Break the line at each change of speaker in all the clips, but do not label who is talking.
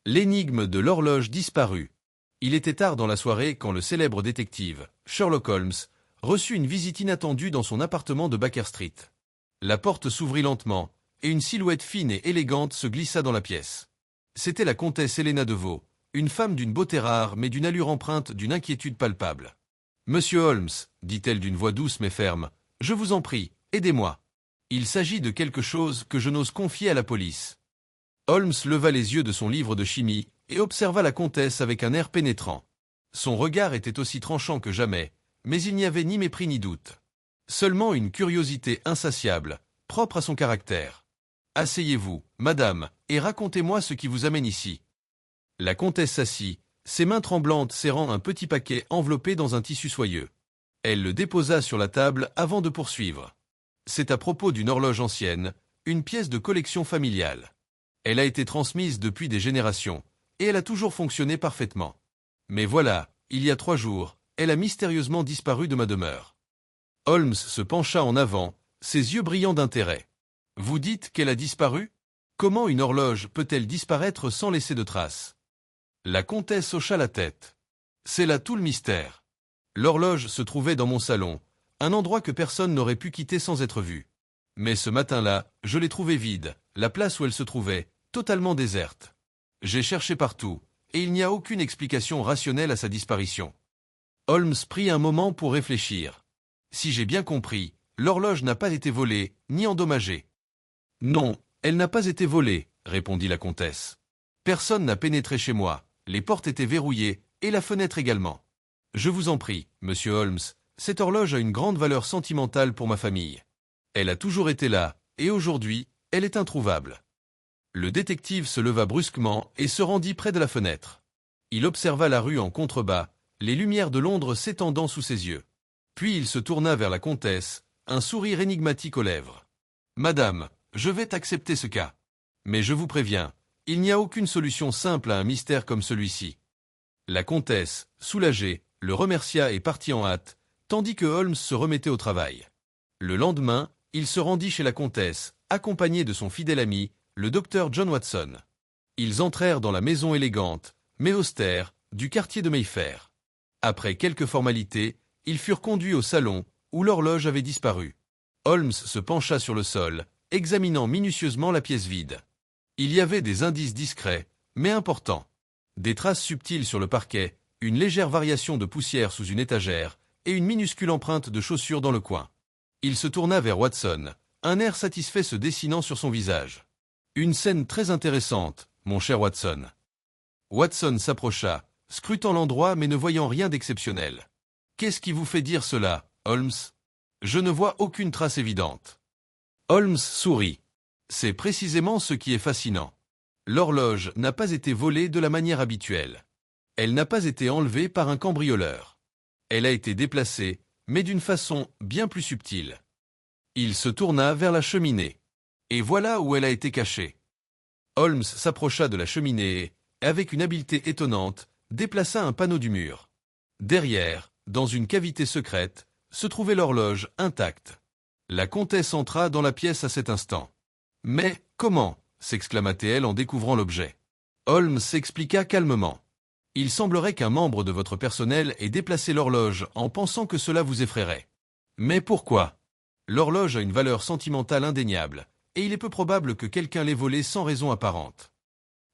L'énigme de l'horloge disparue. Il était tard dans la soirée quand le célèbre détective, Sherlock Holmes, reçut une visite inattendue dans son appartement de Baker Street. La porte s'ouvrit lentement, et une silhouette fine et élégante se glissa dans la pièce. C'était la comtesse Helena de Vaux, une femme d'une beauté rare mais d'une allure empreinte d'une inquiétude palpable. « Monsieur Holmes, dit-elle d'une voix douce mais ferme, je vous en prie, aidez-moi. Il s'agit de quelque chose que je n'ose confier à la police. » Holmes leva les yeux de son livre de chimie et observa la comtesse avec un air pénétrant. Son regard était aussi tranchant que jamais, mais il n'y avait ni mépris ni doute. Seulement une curiosité insatiable, propre à son caractère. « Asseyez-vous, madame, et racontez-moi ce qui vous amène ici. » La comtesse s'assit, ses mains tremblantes serrant un petit paquet enveloppé dans un tissu soyeux. Elle le déposa sur la table avant de poursuivre. « C'est à propos d'une horloge ancienne, une pièce de collection familiale. Elle a été transmise depuis des générations, et elle a toujours fonctionné parfaitement. Mais voilà, il y a 3 jours, elle a mystérieusement disparu de ma demeure. » Holmes se pencha en avant, ses yeux brillants d'intérêt. « Vous dites qu'elle a disparu ? Comment une horloge peut-elle disparaître sans laisser de traces ?» La comtesse hocha la tête. « C'est là tout le mystère. L'horloge se trouvait dans mon salon, un endroit que personne n'aurait pu quitter sans être vu. Mais ce matin-là, je l'ai trouvée vide, la place où elle se trouvait, totalement déserte. J'ai cherché partout, et il n'y a aucune explication rationnelle à sa disparition. » Holmes prit un moment pour réfléchir. « Si j'ai bien compris, l'horloge n'a pas été volée, ni endommagée. »« Non, elle n'a pas été volée, » répondit la comtesse. « Personne n'a pénétré chez moi, les portes étaient verrouillées, et la fenêtre également. Je vous en prie, monsieur Holmes, cette horloge a une grande valeur sentimentale pour ma famille. Elle a toujours été là, et aujourd'hui, elle est introuvable. » Le détective se leva brusquement et se rendit près de la fenêtre. Il observa la rue en contrebas, les lumières de Londres s'étendant sous ses yeux. Puis il se tourna vers la comtesse, un sourire énigmatique aux lèvres. « Madame, je vais accepter ce cas. Mais je vous préviens, il n'y a aucune solution simple à un mystère comme celui-ci. » La comtesse, soulagée, le remercia et partit en hâte, tandis que Holmes se remettait au travail. Le lendemain, il se rendit chez la comtesse, accompagné de son fidèle ami, le docteur John Watson. Ils entrèrent dans la maison élégante, mais austère, du quartier de Mayfair. Après quelques formalités, ils furent conduits au salon, où l'horloge avait disparu. Holmes se pencha sur le sol, examinant minutieusement la pièce vide. Il y avait des indices discrets, mais importants. Des traces subtiles sur le parquet, une légère variation de poussière sous une étagère, et une minuscule empreinte de chaussure dans le coin. Il se tourna vers Watson, un air satisfait se dessinant sur son visage. « Une scène très intéressante, mon cher Watson. » Watson s'approcha, scrutant l'endroit mais ne voyant rien d'exceptionnel. « Qu'est-ce qui vous fait dire cela, Holmes ? Je ne vois aucune trace évidente. » Holmes sourit. « C'est précisément ce qui est fascinant. L'horloge n'a pas été volée de la manière habituelle. Elle n'a pas été enlevée par un cambrioleur. Elle a été déplacée, mais d'une façon bien plus subtile. » Il se tourna vers la cheminée. « Et voilà où elle a été cachée. » Holmes s'approcha de la cheminée et, avec une habileté étonnante, déplaça un panneau du mur. Derrière, dans une cavité secrète, se trouvait l'horloge intacte. La comtesse entra dans la pièce à cet instant. « Mais comment ?» s'exclama-t-elle en découvrant l'objet. Holmes s'expliqua calmement. « Il semblerait qu'un membre de votre personnel ait déplacé l'horloge en pensant que cela vous effraierait. Mais pourquoi ? L'horloge a une valeur sentimentale indéniable, et il est peu probable que quelqu'un l'ait volée sans raison apparente. »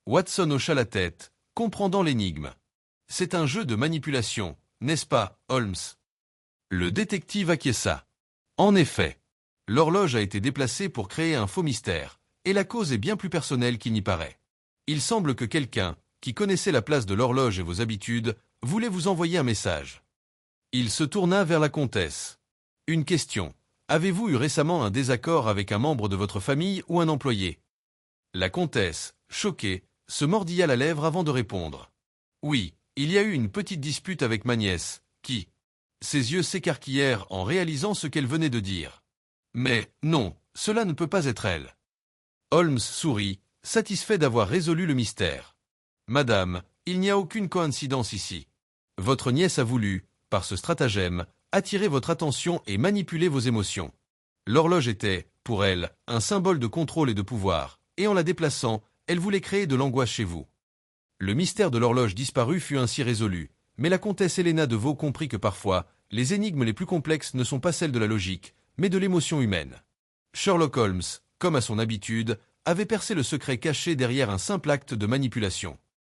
Watson hocha la tête, comprenant l'énigme. « C'est un jeu de manipulation, n'est-ce pas, Holmes ?» Le détective acquiesça. En effet, l'horloge a été déplacée pour créer un faux mystère, et la cause est bien plus personnelle qu'il n'y paraît. Il semble que quelqu'un, qui connaissait la place de l'horloge et vos habitudes, voulait vous envoyer un message. Il se tourna vers la comtesse. « Une question. Avez-vous eu récemment un désaccord avec un membre de votre famille ou un employé ?» La comtesse, choquée, se mordilla la lèvre avant de répondre. « Oui, il y a eu une petite dispute avec ma nièce, qui... » Ses yeux s'écarquillèrent en réalisant ce qu'elle venait de dire. « Mais, non, cela ne peut pas être elle. » Holmes sourit, satisfait d'avoir résolu le mystère. « Madame, il n'y a aucune coïncidence ici. Votre nièce a voulu, par ce stratagème, attirer votre attention et manipuler vos émotions. L'horloge était, pour elle, un symbole de contrôle et de pouvoir, et en la déplaçant, elle voulait créer de l'angoisse chez vous. Le mystère de l'horloge disparue fut ainsi résolu, mais la comtesse Helena de Vaux comprit que parfois, les énigmes les plus complexes ne sont pas celles de la logique, mais de l'émotion humaine. Sherlock Holmes, comme à son habitude, avait percé le secret caché derrière un simple acte de manipulation.